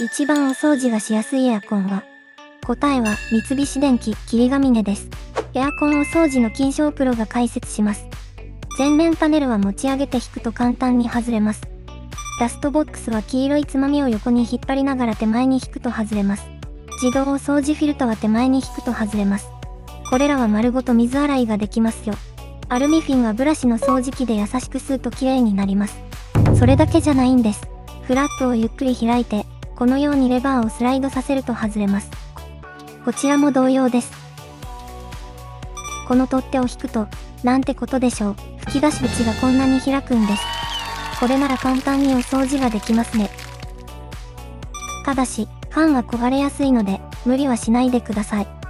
一番お掃除がしやすいエアコンは、答えは三菱電機霧ヶ峰です。エアコンお掃除の金賞プロが解説します。前面パネルは持ち上げて引くと簡単に外れます。ダストボックスは黄色いつまみを横に引っ張りながら手前に引くと外れます。自動お掃除フィルターは手前に引くと外れます。これらは丸ごと水洗いができますよ。アルミフィンはブラシの掃除機で優しく吸うときれいになります。それだけじゃないんです。フラップをゆっくり開いて、このようにレバーをスライドさせると外れます。こちらも同様です。この取っ手を引くと、なんてことでしょう。吹き出し口がこんなに開くんです。これなら簡単にお掃除ができますね。ただし、缶は壊れやすいので、無理はしないでください。